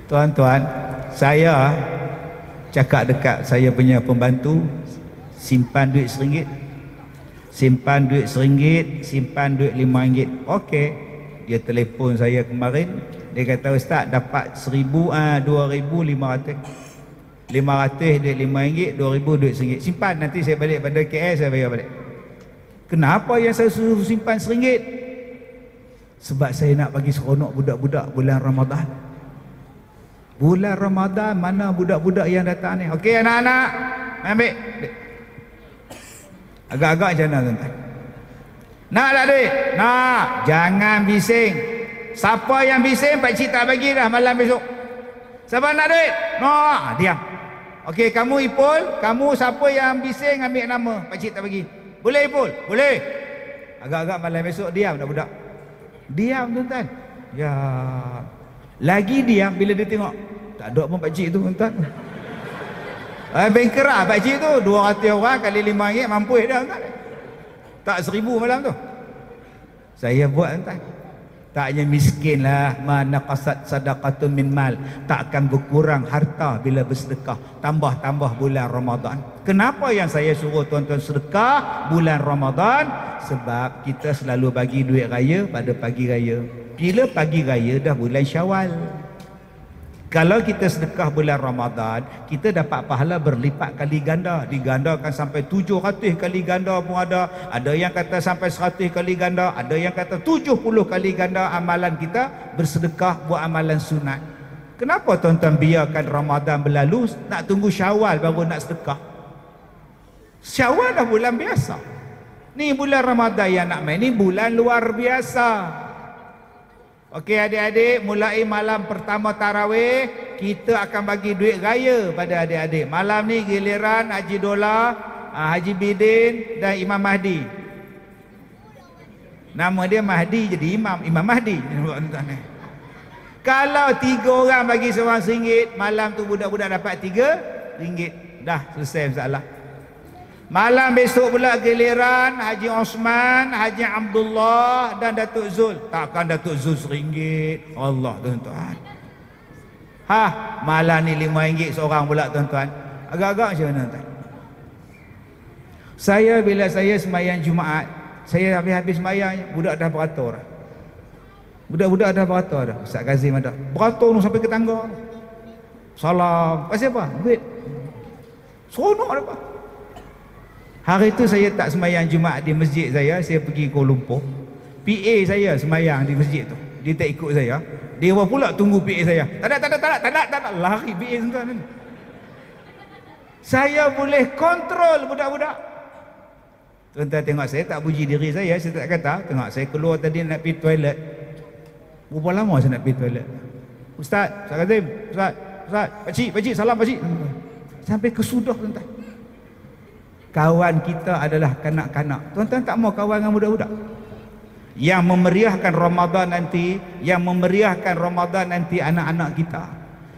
Tuan-tuan, saya cakap dekat saya punya pembantu, simpan duit RM1, simpan duit RM1, simpan duit RM5. Okey. Dia telefon saya kemarin, dia kata, Ustaz dapat 2,500. 500 duit RM5, 2,000 duit RM1. Simpan, nanti saya balik pada KL, saya bayar balik. Kenapa yang saya suruh simpan RM1? Sebab saya nak bagi seronok budak-budak bulan Ramadan. Bulan Ramadan, mana budak-budak yang datang ni? Okey anak-anak, ambil. Agak-agak macam mana tuan-tuan? Nak tak duit? Nak. Jangan bising. Siapa yang bising, pakcik tak bagi dah malam besok. Siapa nak duit? Nak. Diam. Okey, kamu Ipul, kamu siapa yang bising ambil nama, pakcik tak bagi. Boleh Ipul? Boleh. Agak-agak malam besok diam dah budak. Diam tuan-tuan. Ya. Lagi diam bila dia tengok tak ada pun pakcik tu tuan-tuan. Banker lah pakcik tu, 200 orang kali RM5 mampu dah kan? Tak 1,000 malam tu. Saya buat tuan-tuan. Taknya miskin lah, mana qasad sadaqatun min mal, tak akan berkurang harta bila bersedekah. Tambah-tambah bulan Ramadan. Kenapa yang saya suruh tuan-tuan sedekah bulan Ramadan? Sebab kita selalu bagi duit raya pada pagi raya. Bila pagi raya dah bulan Syawal. Kalau kita sedekah bulan Ramadan, kita dapat pahala berlipat kali ganda. Digandakan sampai 700 kali ganda pun ada. Ada yang kata sampai 100 kali ganda. Ada yang kata 70 kali ganda amalan kita bersedekah buat amalan sunat. Kenapa tuan-tuan biarkan Ramadan berlalu, nak tunggu Syawal baru nak sedekah? Syawal dah bulan biasa. Ni bulan Ramadan yang nak main, ni bulan luar biasa. Okey adik-adik, mulai malam pertama tarawih, kita akan bagi duit raya pada adik-adik. Malam ni giliran Haji Dola, Haji Bidin dan Imam Mahdi. Nama dia Mahdi jadi Imam Mahdi. Kalau 3 orang bagi seorang RM1, malam tu budak-budak dapat RM3. Dah selesai masalah. Malam besok pula giliran Haji Osman, Haji Abdullah dan Datuk Zul. Takkan Datuk Zul RM1. Allah tuan-tuan. Malam ni RM5 seorang pula tuan-tuan. Agak-agak macam mana tuan? Saya bila saya sembahyang Jumaat, saya habis-habis sembahyang, budak dah beratur. Budak-budak dah beratur dah. Ustaz Kazim ada. Beratur sampai ke tangga. Salam. Pasal apa? Duit. Seronok dah apa? Hari itu saya tak sembahyang Jumaat di masjid saya pergi Kuala Lumpur. PA saya sembahyang di masjid tu. Dia tak ikut saya. Dia pula tunggu PA saya. Tak nak. Lari PA tuan-tuan. Saya boleh kontrol budak-budak. Tuan-tuan tengok saya tak puji diri saya tak kata. Tengok saya keluar tadi nak pergi toilet. Berapa lama saya nak pergi toilet? Ustaz Kazim, Ustaz, pakcik, salam pakcik. Sampai kesudah tuan-tuan. Kawan kita adalah kanak-kanak. Tuan-tuan tak mau kawan dengan budak-budak? Yang memeriahkan Ramadan nanti anak-anak kita.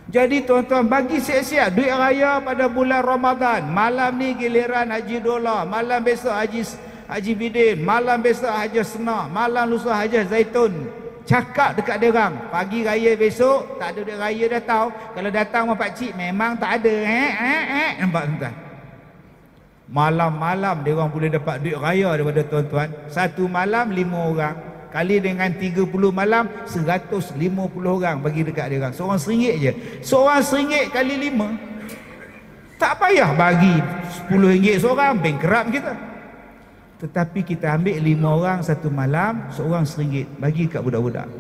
Jadi tuan-tuan bagi siap-siap duit raya pada bulan Ramadan. Malam ni giliran Haji Dola, malam besok Haji Bidin, malam besok Haji Sena, malam lusa Haji Zaitun. Cakap dekat dia orang, pagi raya besok tak ada duit raya dah tahu. Kalau datang sama pak cik memang tak ada. Nampak tuan-tuan? Malam-malam dia orang boleh dapat duit raya daripada tuan-tuan. Satu malam 5 orang. Kali dengan 30 malam 150 orang bagi dekat dia orang. Seorang RM1 je. Seorang RM1 kali 5. Tak payah bagi RM10 seorang, bankrupt kita. Tetapi kita ambil 5 orang satu malam, seorang RM1 bagi kat budak-budak.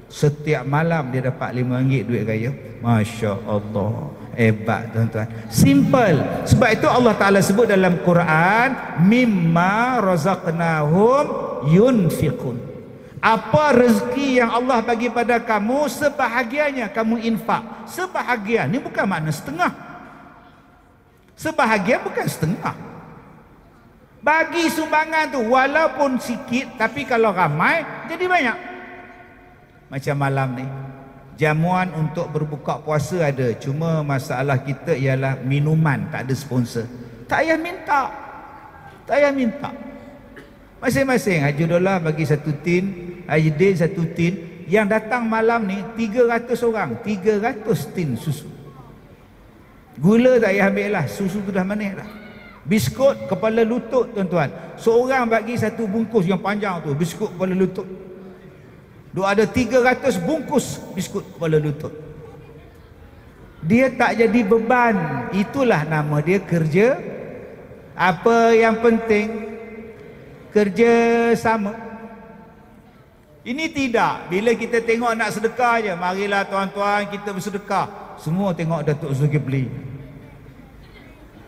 Setiap malam dia dapat RM5 duit raya. Masya Allah. Hebat tuan-tuan. Simple. Sebab itu Allah Ta'ala sebut dalam Quran, mimma razaqnahum yunfiqun. Apa rezeki yang Allah bagi pada kamu, sebahagiannya kamu infak. Sebahagian ni bukan makna setengah. Sebahagian bukan setengah. Bagi sumbangan tu walaupun sikit, tapi kalau ramai jadi banyak. Macam malam ni, jamuan untuk berbuka puasa ada. Cuma masalah kita ialah minuman tak ada sponsor. Tak payah minta. Tak payah minta. Masing-masing Haji Dola bagi 1 tin, Haji Din 1 tin. yang datang malam ni 300 orang, 300 tin susu. Gula tak payah ambil lah, susu tu dah manis dah. Biskut kepala lutut tuan-tuan, seorang bagi satu bungkus yang panjang tu, biskut kepala lutut. Duk ada 300 bungkus biskut kepala lutut. Dia tak jadi beban. Itulah nama dia kerja. Apa yang penting? Kerja sama. Ini tidak. Bila kita tengok nak sedekah je, marilah tuan-tuan kita bersedekah. Semua tengok Datuk Zulkifli.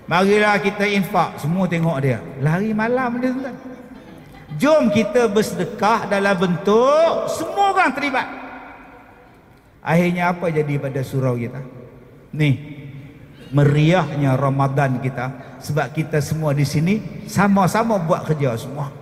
Marilah kita infak. Semua tengok dia. Lari malam dia tuan. Jom kita bersedekah dalam bentuk semua orang terlibat. Akhirnya apa jadi pada surau kita? Ni, meriahnya Ramadan kita. Sebab kita semua di sini sama-sama buat kerja semua.